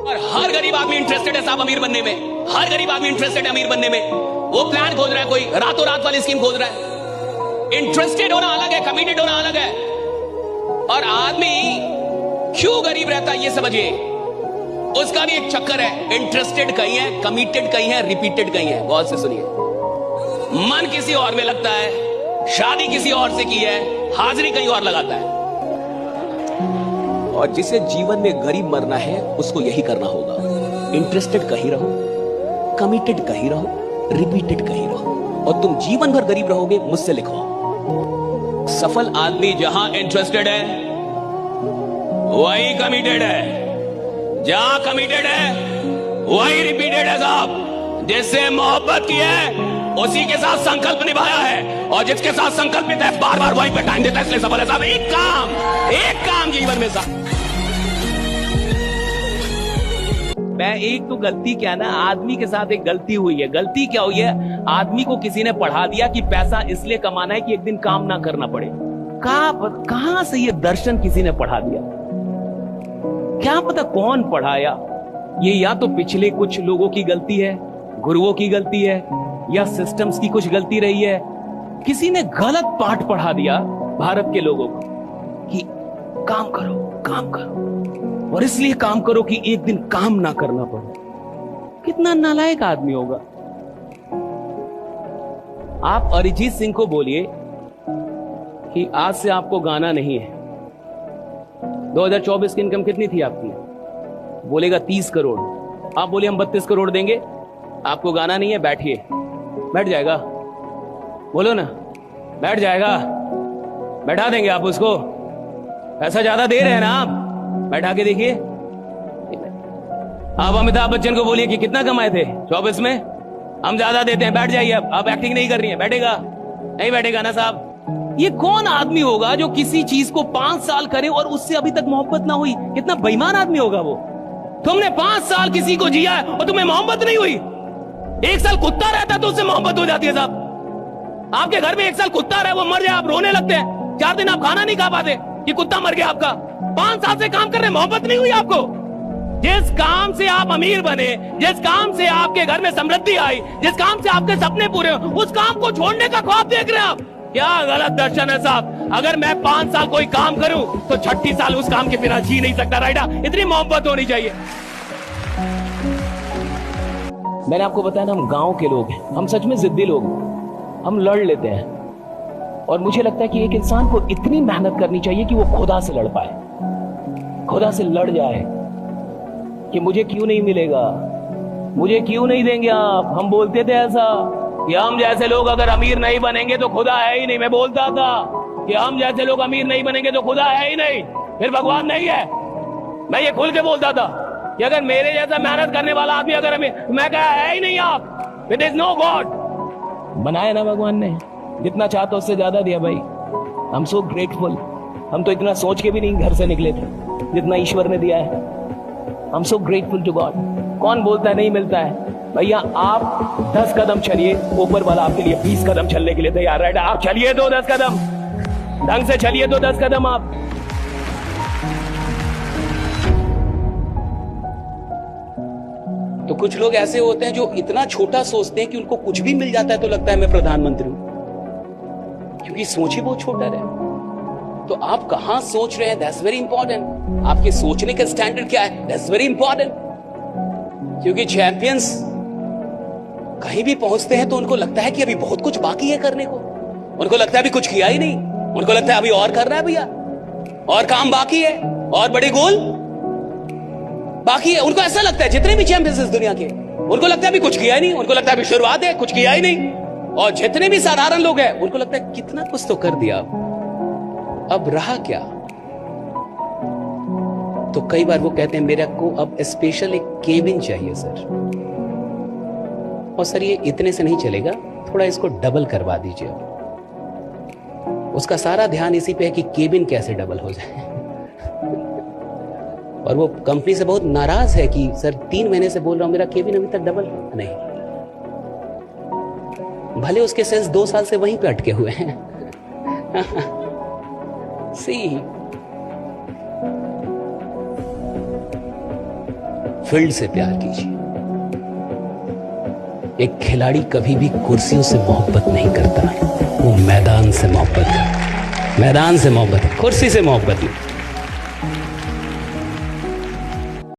और हर गरीब आदमी इंटरेस्टेड है साहब अमीर बनने में, हर गरीब आदमी इंटरेस्टेड है अमीर बनने में। वो प्लान खोज रहा है, कोई रातों रात वाली स्कीम खोज रहा है। इंटरेस्टेड होना अलग है, कमिटेड होना अलग है। और आदमी क्यों गरीब रहता है ये समझिए, उसका भी एक चक्कर है। इंटरेस्टेड कहीं है, कमिटेड कहीं है, रिपीटेड कहीं है। गौर से सुनिए, मन किसी और में लगता है, शादी किसी और से की है, हाजिरी कहीं और लगाता है। और जिसे जीवन में गरीब मरना है उसको यही करना होगा। इंटरेस्टेड कहीं रहो, कमिटेड कहीं रहो, रिपीटेड कहीं रहो, और तुम जीवन भर गरीब रहोगे। मुझसे लिखो, सफल आदमी जहां इंटरेस्टेड है वही कमिटेड है, जहां कमिटेड है वही रिपीटेड है साहब। जिससे मोहब्बत की है उसी के साथ संकल्प निभाया है, और जिसके साथ संकल्पित है बार बार वहीं पे टाइम देता है, इसलिए सफल है साहब। एक काम जीवन में साहब। मैं एक तो गलती क्या ना, आदमी के साथ एक गलती हुई है। गलती क्या हुई है, आदमी को किसी ने पढ़ा दिया कि पैसा इसलिए कमाना है कि एक दिन काम ना करना पड़े। कहां से ये दर्शन किसी ने पढ़ा दिया, क्या पता कौन पढ़ाया। ये या तो पिछले कुछ लोगों की गलती है, गुरुओं की गलती है, या सिस्टम्स की कुछ गलती रही है। किसी ने गलत पाठ पढ़ा दिया भारत के लोगों को कि काम करो, काम करो, और इसलिए काम करो कि एक दिन काम ना करना पड़े। कितना नालायक आदमी होगा। आप अरिजीत सिंह को बोलिए कि आज से आपको गाना नहीं है। 2024 की इनकम कितनी थी आपकी? बोलेगा 30 करोड़। आप बोलिए हम 32 करोड़ देंगे, आपको गाना नहीं है, बैठिए। बैठ जाएगा? बोलो ना, बैठ जाएगा? बैठा देंगे आप उसको? पैसा ज्यादा दे रहे हैं ना आप, बैठा के देखिए। आप अमिताभ बच्चन को बोलिए कि कितना कमाए थे 24 में, हम ज्यादा देते हैं, बैठ जाइए। अब आप एक्टिंग नहीं कर रही है, बैठेगा? नहीं बैठेगा ना साहब। ये कौन आदमी होगा जो किसी चीज को 5 साल करे और उससे अभी तक मोहब्बत ना हुई? कितना बेईमान आदमी होगा वो। तुमने 5 साल किसी को जिया है और तुम्हें मोहब्बत नहीं हुई। 1 साल कुत्ता रहता तो उससे मोहब्बत हो जाती है साहब। आपके घर में 1 साल कुत्ता रहे, वो मर जाए, आप रोने लगते हैं। 4 दिन आप खाना नहीं खा पाते कि कुत्ता मर गया आपका। 5 साल से काम कर रहे, मोहब्बत नहीं हुई आपको। जिस काम से आप अमीर बने, जिस काम से आपके घर में समृद्धि आई, जिस काम से आपके सपने पूरे हो, उस काम को छोड़ने का ख्वाब देख रहे हैं आप। क्या गलत दर्शन है साहब। अगर मैं 5 साल कोई काम करूं तो 36 साल उस काम के बिना जी नहीं सकता। राइडा, इतनी मोहब्बत होनी चाहिए। मैंने आपको बताया ना, हम गांव के लोग हैं, हम सच में जिद्दी लोग हैं, हम लड़ लेते हैं। और मुझे लगता है कि एक इंसान को इतनी मेहनत करनी चाहिए कि वो खुदा से लड़ पाए, खुदा से लड़ जाए कि मुझे क्यों नहीं मिलेगा, मुझे क्यों नहीं देंगे आप। हम बोलते थे ऐसा कि हम जैसे लोग अगर अमीर नहीं बनेंगे तो खुदा है ही नहीं। मैं बोलता था कि हम जैसे लोग अमीर नहीं बनेंगे तो खुदा है ही नहीं, फिर भगवान नहीं है। मैं ये खुल के बोलता था कि अगर मेरे जैसा मेहनत करने वाला आदमी अगर मैं कहा है ही नहीं आप, इट इज नो गॉड। बनाया ना भगवान ने, जितना चाहता उससे ज्यादा दिया भाई। आई एम सो ग्रेटफुल। हम तो इतना सोच के भी नहीं घर से निकले थे जितना ईश्वर ने दिया है। I am so grateful to God. कौन बोलता है नहीं मिलता है? भैया आप 10 कदम चलिए, ऊपर वाला आपके लिए 20 कदम चलने के लिए तैयार है। आप चलिए तो 10 कदम, ढंग से चलिए तो 10 कदम आप। तो कुछ लोग ऐसे होते हैं जो इतना छोटा सोचते हैं कि उनको कुछ भी मिल जाता है तो लगता है मैं प्रधानमंत्री हूं, क्योंकि सोच ही बहुत छोटा है। तो आप कहां सोच रहे हैं, दैट्स वेरी इंपॉर्टेंट। आपके सोचने का स्टैंडर्ड क्या है, दैट्स वेरी इंपॉर्टेंट। क्योंकि चैंपियंस कहीं भी पहुंचते हैं तो उनको लगता है कि अभी बहुत कुछ बाकी है करने को। उनको लगता है अभी कुछ किया ही नहीं, उनको लगता है अभी और करना है भैया, और काम बाकी है, और बड़े गोल बाकी है। उनको ऐसा लगता है, जितने भी चैंपियंस इस दुनिया के, उनको लगता है अभी कुछ किया ही नहीं, उनको लगता है अभी शुरुआत है, कुछ किया ही नहीं। और जितने भी साधारण लोग हैं उनको लगता है कितना कुछ तो कर दिया, अब रहा क्या। तो कई बार वो कहते हैं मेरे को अब स्पेशल एक केबिन चाहिए सर। और सर ये इतने से नहीं चलेगा, थोड़ा इसको डबल करवा दीजिए। उसका सारा ध्यान इसी पे है कि केबिन कैसे डबल हो जाए। और वो कंपनी से बहुत नाराज है कि सर 3 महीने से बोल रहा हूं मेरा केबिन अभी तक डबल नहीं। भले उसके सेल्स 2 साल से वहीं पे अटके हुए हैं। सी फील्ड से प्यार कीजिए। एक खिलाड़ी कभी भी कुर्सियों से मोहब्बत नहीं करता, वो मैदान से मोहब्बत करता है। मैदान से मोहब्बत, कुर्सी से मोहब्बत नहीं।